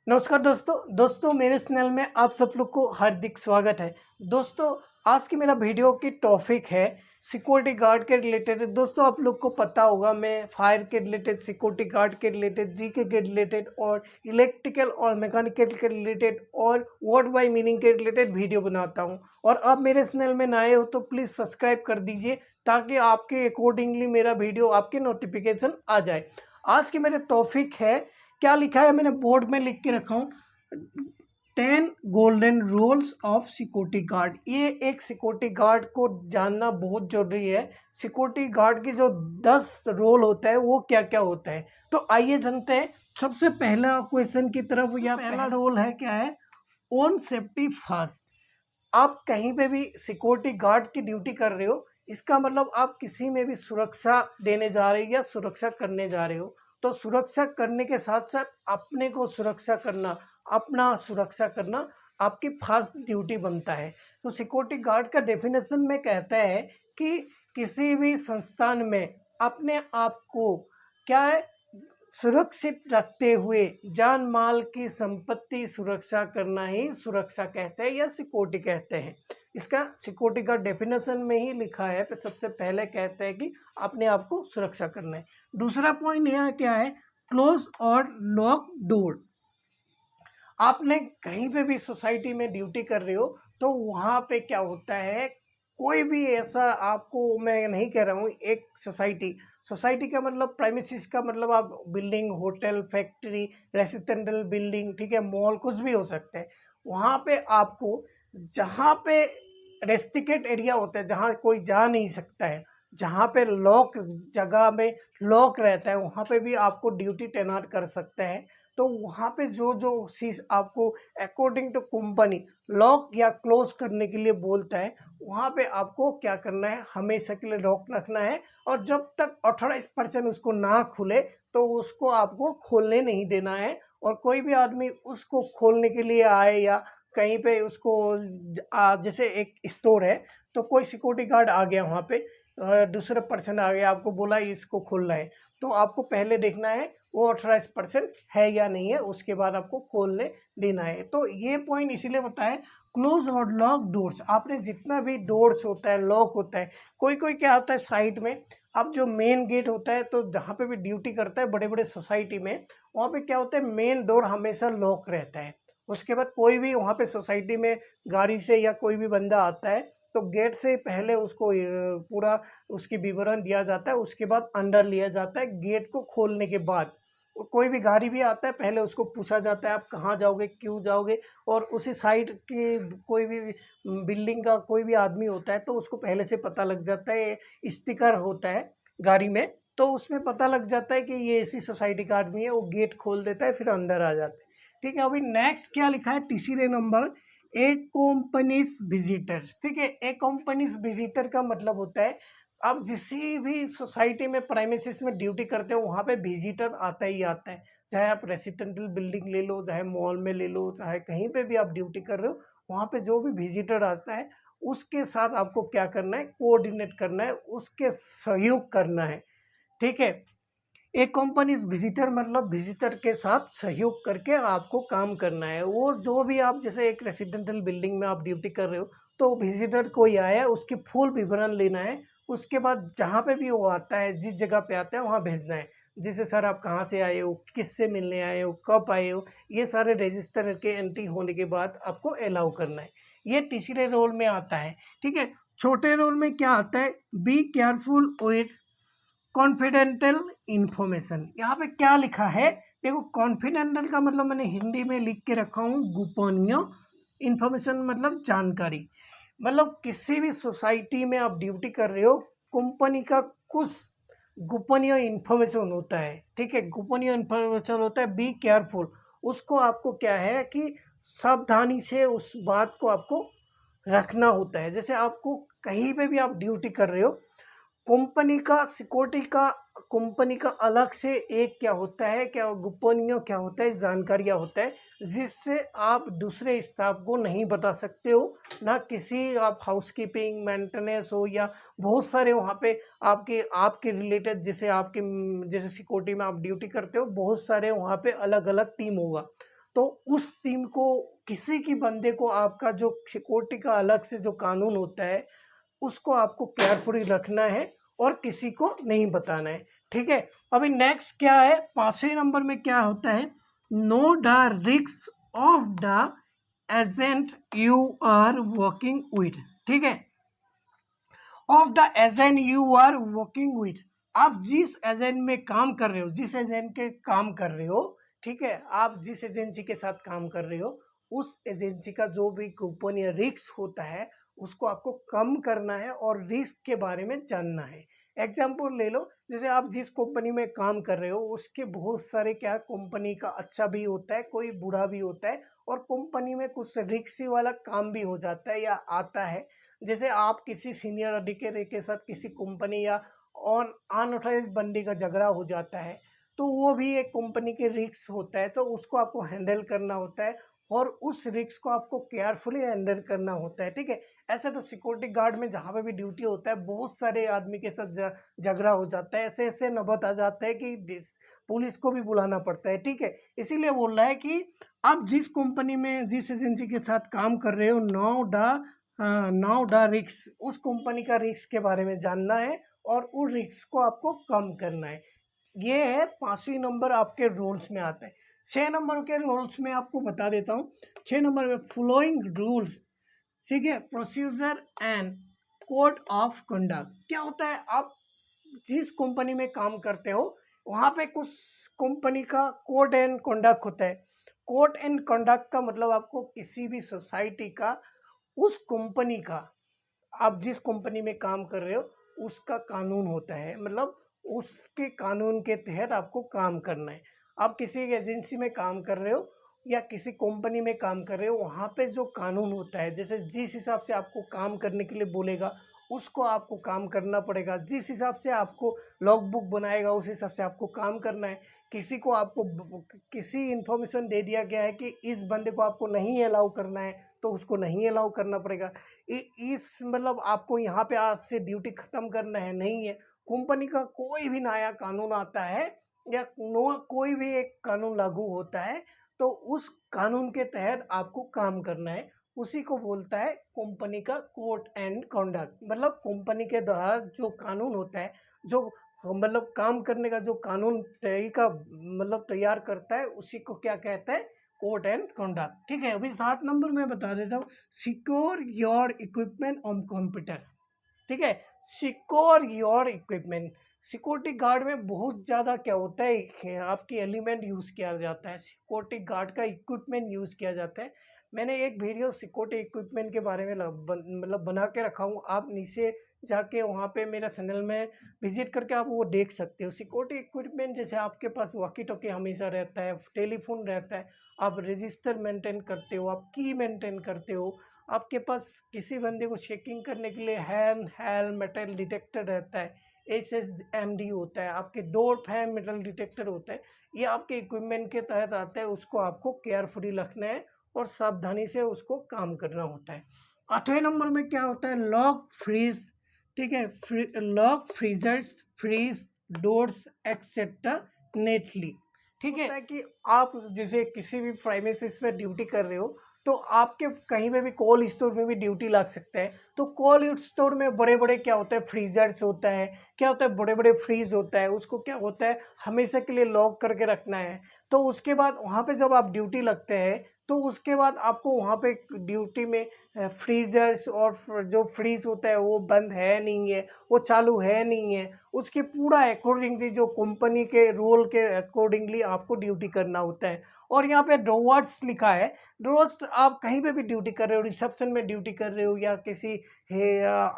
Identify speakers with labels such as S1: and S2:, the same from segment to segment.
S1: नमस्कार दोस्तों मेरे चैनल में आप सब लोग को हार्दिक स्वागत है। दोस्तों आज की मेरा वीडियो की टॉपिक है सिक्योरिटी गार्ड के रिलेटेड। दोस्तों आप लोग को पता होगा मैं फायर के रिलेटेड, सिक्योरिटी गार्ड के रिलेटेड, जीके के रिलेटेड और इलेक्ट्रिकल और मैकेनिकल के रिलेटेड और वर्ड बाय मीनिंग के रिलेटेड वीडियो बनाता हूं। और आप मेरे चैनल में नए हो तो प्लीज़ सब्सक्राइब कर दीजिए ताकि आपके अकॉर्डिंगली मेरा वीडियो आपके नोटिफिकेशन आ जाए। आज की मेरा टॉपिक है, क्या लिखा है मैंने बोर्ड में लिख के रखा हूँ, 10 golden rules of security guard. ये एक सिक्योरिटी गार्ड को जानना बहुत जरूरी है। सिक्योरिटी गार्ड की जो 10 रोल होता है वो क्या क्या होता है, तो आइए जानते हैं। सबसे पहला क्वेश्चन की तरफ, या पहला रोल है क्या है, ओन सेफ्टी फर्स्ट। आप कहीं पे भी सिक्योरिटी गार्ड की ड्यूटी कर रहे हो, इसका मतलब आप किसी में भी सुरक्षा देने जा रहे हो या सुरक्षा करने जा रहे हो, तो सुरक्षा करने के साथ साथ अपने को सुरक्षा करना, अपना सुरक्षा करना आपकी फर्स्ट ड्यूटी बनता है। तो सिक्योरिटी गार्ड का डेफिनेशन में कहता है कि किसी भी संस्थान में अपने आप को क्या है, सुरक्षित रखते हुए जान माल की संपत्ति सुरक्षा करना ही सुरक्षा कहते हैं या सिक्योरिटी कहते हैं। इसका सिक्योरिटी का डेफिनेशन में ही लिखा है। तो सबसे पहले कहते हैं कि अपने आप को सुरक्षा करना है। दूसरा पॉइंट यहाँ क्या है, क्लोज और लॉक डोर। आपने कहीं पे भी सोसाइटी में ड्यूटी कर रहे हो तो वहाँ पे क्या होता है, कोई भी ऐसा, आपको मैं नहीं कह रहा हूँ एक सोसाइटी का मतलब प्राइमेसिस का मतलब आप building, hotel, factory, residential building, ठीक है, मॉल, कुछ भी हो सकता है। वहाँ पे आपको जहाँ पे रेस्ट्रिक्टेड एरिया होता है, जहाँ कोई जा नहीं सकता है, जहाँ पे लॉक जगह में लॉक रहता है, वहाँ पे भी आपको ड्यूटी तैनात कर सकते हैं। तो वहाँ पे जो जो चीज़ आपको अकॉर्डिंग टू कंपनी लॉक या क्लोज करने के लिए बोलता है, वहाँ पे आपको क्या करना है, हमेशा के लिए लॉक रखना है। और जब तक 28% उसको ना खुले तो उसको आपको खोलने नहीं देना है। और कोई भी आदमी उसको खोलने के लिए आए या कहीं पे उसको जैसे एक स्टोर है तो कोई सिक्योरिटी गार्ड आ गया वहाँ पे, दूसरा पर्सन आ गया, आपको बोला इसको खोलना है, तो आपको पहले देखना है वो 28% है या नहीं है, उसके बाद आपको खोलने देना है। तो ये पॉइंट इसीलिए बताया, क्लोज और लॉक डोर्स। आपने जितना भी डोर्स होता है, लॉक होता है, कोई कोई क्या होता है साइड में, अब जो मेन गेट होता है, तो जहाँ पे भी ड्यूटी करता है बड़े बड़े सोसाइटी में, वहाँ पे क्या होता है, मेन डोर हमेशा लॉक रहता है। उसके बाद कोई भी वहाँ पे सोसाइटी में गाड़ी से या कोई भी बंदा आता है तो गेट से पहले उसको पूरा उसकी विवरण दिया जाता है, उसके बाद अंदर लिया जाता है गेट को खोलने के बाद। कोई भी गाड़ी भी आता है पहले उसको पूछा जाता है आप कहाँ जाओगे, क्यों जाओगे, और उसी साइड की कोई भी बिल्डिंग का कोई भी आदमी होता है तो उसको पहले से पता लग जाता है, स्टिकर होता है गाड़ी में, तो उसमें पता लग जाता है कि ये इसी सोसाइटी का आदमी है, वो गेट खोल देता है, फिर अंदर आ जाता है। ठीक है, अभी नेक्स्ट क्या लिखा है, तीसरे नंबर, ए कंपनीज विजिटर। ठीक है, ए कंपनीज विजिटर का मतलब होता है आप जिसी भी सोसाइटी में प्राइमेसिस में ड्यूटी करते हो वहाँ पे विजिटर आता ही आता है। चाहे आप रेसिडेंशियल बिल्डिंग ले लो, चाहे मॉल में ले लो, चाहे कहीं पे भी आप ड्यूटी कर रहे हो, वहाँ पे जो भी विजिटर आता है उसके साथ आपको क्या करना है, कोऑर्डिनेट करना है, उसके सहयोग करना है। ठीक है, एक कंपनी विजिटर मतलब विजिटर के साथ सहयोग करके आपको काम करना है। वो जो भी आप, जैसे एक रेसिडेंशियल बिल्डिंग में आप ड्यूटी कर रहे हो तो विजिटर कोई आया है उसकी फुल विवरण लेना है, उसके बाद जहाँ पे भी वो आता है, जिस जगह पे आता है वहाँ भेजना है। जैसे सर आप कहाँ से आए हो, किससे मिलने आए हो, कब आए हो, ये सारे रजिस्टर के एंट्री होने के बाद आपको अलाउ करना है। ये तीसरे रोल में आता है। ठीक है, छोटे रोल में क्या आता है, be careful with confidential information. यहाँ पे क्या लिखा है, देखो कॉन्फिडेंशियल का मतलब मैंने हिंदी में लिख के रखा हूँ गोपनीय, इंफॉर्मेशन मतलब जानकारी। मतलब किसी भी सोसाइटी में आप ड्यूटी कर रहे हो, कंपनी का कुछ गोपनीय इंफॉर्मेशन होता है। ठीक है, गोपनीय इंफॉर्मेशन होता है, बी केयरफुल। उसको आपको क्या है कि सावधानी से उस बात को आपको रखना होता है। जैसे आपको कहीं पे भी आप ड्यूटी कर रहे हो, कंपनी का सिक्योरिटी का, कंपनी का अलग से एक क्या होता है, क्या गोपनीय क्या होता है, जानकारियाँ होता है जिससे आप दूसरे स्टाफ को नहीं बता सकते हो। ना किसी आप हाउसकीपिंग, मेंटेनेंस हो या बहुत सारे वहाँ पे आपके आपके रिलेटेड, जैसे आपके जैसे सिक्योरिटी में आप ड्यूटी करते हो, बहुत सारे वहाँ पे अलग अलग टीम होगा। तो उस टीम को, किसी की बंदे को आपका जो सिक्योरिटी का अलग से जो कानून होता है उसको आपको केयरफुली रखना है और किसी को नहीं बताना है, ठीक है। अभी नेक्स्ट क्या है, 5वें नंबर में क्या होता है, know the risk of the agent you are working with, ठीक है, of the agent you are working with. आप जिस एजेंट में काम कर रहे हो, जिस एजेंट के काम कर रहे हो, ठीक है, आप जिस एजेंसी के साथ काम कर रहे हो उस एजेंसी का जो भी कूपन या रिस्क होता है उसको आपको कम करना है और रिस्क के बारे में जानना है। एग्जाम्पल ले लो, जैसे आप जिस कंपनी में काम कर रहे हो उसके बहुत सारे क्या कंपनी का अच्छा भी होता है, कोई बुरा भी होता है, और कंपनी में कुछ रिस्की वाला काम भी हो जाता है या आता है। जैसे आप किसी सीनियर अधिकारी के साथ किसी कंपनी या ऑन अनऑथराइज बंदी का झगड़ा हो जाता है तो वो भी एक कंपनी के रिस्क होता है, तो उसको आपको हैंडल करना होता है और उस रिस्क को आपको केयरफुली हैंडल करना होता है, ठीक है। ऐसे तो सिक्योरिटी गार्ड में जहाँ पे भी ड्यूटी होता है बहुत सारे आदमी के साथ झगड़ा हो जाता है, ऐसे ऐसे नौबत आ जाता है कि पुलिस को भी बुलाना पड़ता है, ठीक है। इसीलिए बोल रहा है कि आप जिस कंपनी में जिस एजेंसी के साथ काम कर रहे हो नाउ द रिस्क, उस कंपनी का रिस्क के बारे में जानना है और उस रिस्क को आपको कम करना है। ये है 5वीं नंबर आपके रूल्स में आता है। 6 नंबर के रूल्स में आपको बता देता हूँ। 6 नंबर में फॉलोइंग रूल्स, ठीक है, procedure and code of conduct. क्या होता है, आप जिस कंपनी में काम करते हो वहाँ पे कुछ कंपनी का कोड एंड कंडक्ट होता है। कोड एंड कंडक्ट का मतलब आपको किसी भी सोसाइटी का, उस कंपनी का, आप जिस कंपनी में काम कर रहे हो उसका कानून होता है, मतलब उसके कानून के तहत आपको काम करना है। आप किसी एजेंसी में काम कर रहे हो या किसी कंपनी में काम कर रहे हो, वहाँ पे जो कानून होता है, जैसे जिस हिसाब से आपको काम करने के लिए बोलेगा उसको आपको काम करना पड़ेगा, जिस हिसाब से आपको लॉग बुक बनाएगा उस हिसाब से आपको काम करना है। किसी को आपको किसी इन्फॉर्मेशन दे दिया गया है कि इस बंदे को आपको नहीं अलाउ करना है तो उसको नहीं अलाउ करना पड़ेगा। इस मतलब आपको यहाँ पे आज से ड्यूटी खत्म करना है, नहीं है। कंपनी का कोई भी नया कानून आता है या कोई भी एक कानून लागू होता है तो उस कानून के तहत आपको काम करना है, उसी को बोलता है कंपनी का कोड एंड कंडक्ट। मतलब कंपनी के द्वारा जो कानून होता है, जो मतलब काम करने का जो कानून तरीका मतलब तैयार करता है उसी को क्या कहता है, कोड एंड कंडक्ट, ठीक है। अभी 7 नंबर में बता देता हूँ, secure your equipment on computer, ठीक है, secure your equipment. Security guard में बहुत ज़्यादा क्या होता है, आपकी एलिमेंट यूज़ किया जाता है, सिक्योरिटी गार्ड का इक्विपमेंट यूज़ किया जाता है। मैंने एक वीडियो सिक्योरिटी इक्विपमेंट के बारे में मतलब बना के रखा हूँ, आप नीचे जाके वहाँ पे मेरा चैनल में विजिट करके आप वो देख सकते हो। सिक्योरिटी इक्विपमेंट जैसे आपके पास वॉकी टॉकी हमेशा रहता है, टेलीफोन रहता है, आप रजिस्टर मेंटेन करते हो, आप की मेंटेन करते हो, आपके पास किसी बंदे को चेकिंग करने के लिए हैंड हेल मेटल डिटेक्टर रहता है, SSMD होता है, आपके डोर फैन मेटल डिटेक्टर होता है। ये आपके इक्विपमेंट के तहत आता है, उसको आपको केयरफुली रखना है और सावधानी से उसको काम करना होता है। 8वें नंबर में क्या होता है, लॉक फ्रीज, ठीक है, lock freezers fridge doors etcetera neatly, ठीक है कि आप जैसे किसी भी प्राइमेसिस में ड्यूटी कर रहे हो तो आपके कहीं पे भी कोल्ड स्टोर में भी ड्यूटी लग सकता है, तो कोल्ड स्टोर में बड़े बड़े क्या होता है, फ्रीजर्स होता है, क्या होता है, बड़े बड़े फ्रीज होता है, उसको क्या होता है हमेशा के लिए लॉक करके रखना है। तो उसके बाद वहाँ पे जब आप ड्यूटी लगते हैं तो उसके बाद आपको वहाँ पे ड्यूटी में फ्रीजर्स और जो फ्रीज होता है वो बंद है नहीं है, वो चालू है नहीं है, उसके पूरा अकॉर्डिंगली जो कंपनी के रूल के अकॉर्डिंगली आपको ड्यूटी करना होता है। और यहाँ पे ड्रॉवर्स लिखा है, ड्रॉवर्स आप कहीं पे भी ड्यूटी कर रहे हो, रिसेप्शन में ड्यूटी कर रहे हो या किसी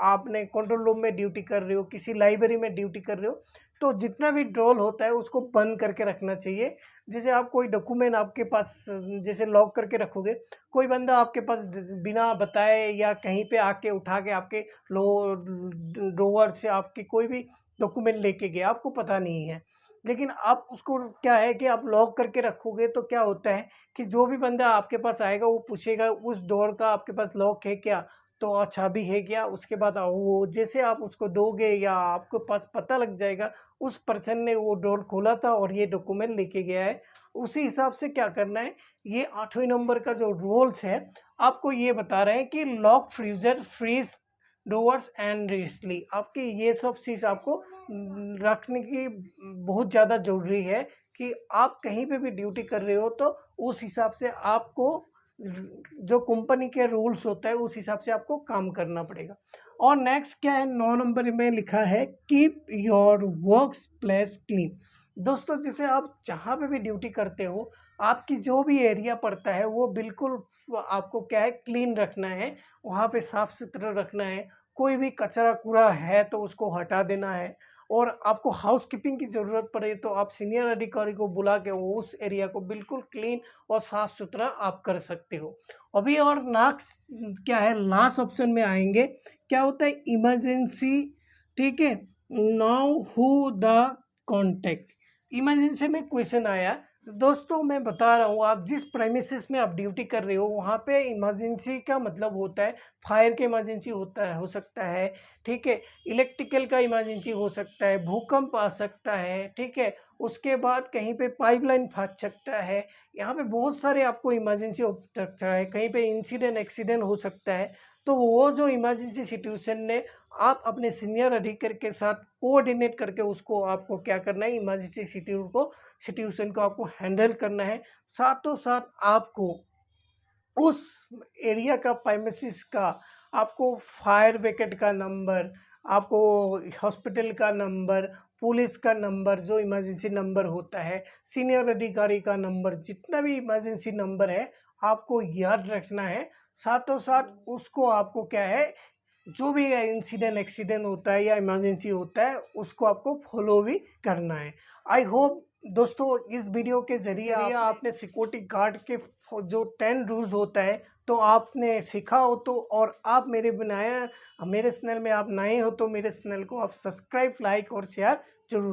S1: आपने कंट्रोल रूम में ड्यूटी कर रहे हो, किसी लाइब्रेरी में ड्यूटी कर रहे हो, तो जितना भी ड्रॉल होता है उसको बंद करके रखना चाहिए। जैसे आप कोई डॉक्यूमेंट आपके पास जैसे लॉक करके रखोगे, कोई बंदा आपके पास बिना बताए या कहीं पे आके उठा के आपके लो ड्रॉवर से आपके कोई भी डॉक्यूमेंट लेके गया, आपको पता नहीं है, लेकिन आप उसको क्या है कि आप लॉक करके रखोगे तो क्या होता है कि जो भी बंदा आपके पास आएगा वो पूछेगा उस डोर का आपके पास लॉक है क्या, तो चाबी है क्या, उसके बाद वो जैसे आप उसको दोगे या आपके पास पता लग जाएगा उस पर्सन ने वो डोर खोला था और ये डॉक्यूमेंट लेके गया है, उसी हिसाब से क्या करना है, ये 8वें नंबर का जो रूल्स है आपको ये बता रहे हैं कि लॉक फ्रीजर फ्रीज डोवर्स एंड रीसली आपके ये सब चीज़ आपको रखने की बहुत ज़्यादा ज़रूरी है कि आप कहीं पे भी ड्यूटी कर रहे हो तो उस हिसाब से आपको जो कंपनी के रूल्स होता है उस हिसाब से आपको काम करना पड़ेगा। और नेक्स्ट क्या है, 9 नंबर में लिखा है keep your work place clean. दोस्तों जैसे आप जहाँ पे भी ड्यूटी करते हो आपकी जो भी एरिया पड़ता है वो बिल्कुल आपको क्या है क्लीन रखना है, वहाँ पे साफ सुथरा रखना है। कोई भी कचरा कूड़ा है तो उसको हटा देना है। और आपको हाउस कीपिंग की ज़रूरत पड़े तो आप सीनियर अधिकारी को बुला के उस एरिया को बिल्कुल क्लीन और साफ सुथरा आप कर सकते हो। अभी और नेक्स्ट क्या है, लास्ट ऑप्शन में आएंगे, क्या होता है इमरजेंसी। ठीक है, now who the contact. Emergency में क्वेश्चन आया, दोस्तों मैं बता रहा हूँ आप जिस प्रेमिसेस में आप ड्यूटी कर रहे हो वहाँ पे इमरजेंसी का मतलब होता है फायर का इमरजेंसी होता है, हो सकता है। ठीक है, इलेक्ट्रिकल का इमरजेंसी हो सकता है, भूकंप आ सकता है। ठीक है, उसके बाद कहीं पे पाइपलाइन फट सकता है। यहाँ पे बहुत सारे आपको इमरजेंसी हो सकता है, कहीं पे इंसिडेंट एक्सीडेंट हो सकता है। तो वो जो इमरजेंसी सिचुएशन ने आप अपने सीनियर अधिकारी के साथ कोऑर्डिनेट करके उसको आपको क्या करना है, इमरजेंसी सिचुएशन को आपको हैंडल करना है। साथों साथ आपको उस एरिया का प्रेमिसेस का आपको फायर ब्रिगेड का नंबर, आपको हॉस्पिटल का नंबर, पुलिस का नंबर जो इमरजेंसी नंबर होता है, सीनियर अधिकारी का नंबर, जितना भी इमरजेंसी नंबर है आपको याद रखना है। साथों साथ उसको आपको क्या है, जो भी इंसिडेंट एक्सीडेंट होता है या इमरजेंसी होता है उसको आपको फॉलो भी करना है। आई होप दोस्तों इस वीडियो के जरिए आपने सिक्योरिटी गार्ड के जो 10 रूल्स होता है तो आपने सीखा हो तो, और आप मेरे चैनल में आप नए हो तो मेरे चैनल को आप सब्सक्राइब, लाइक और शेयर जरूर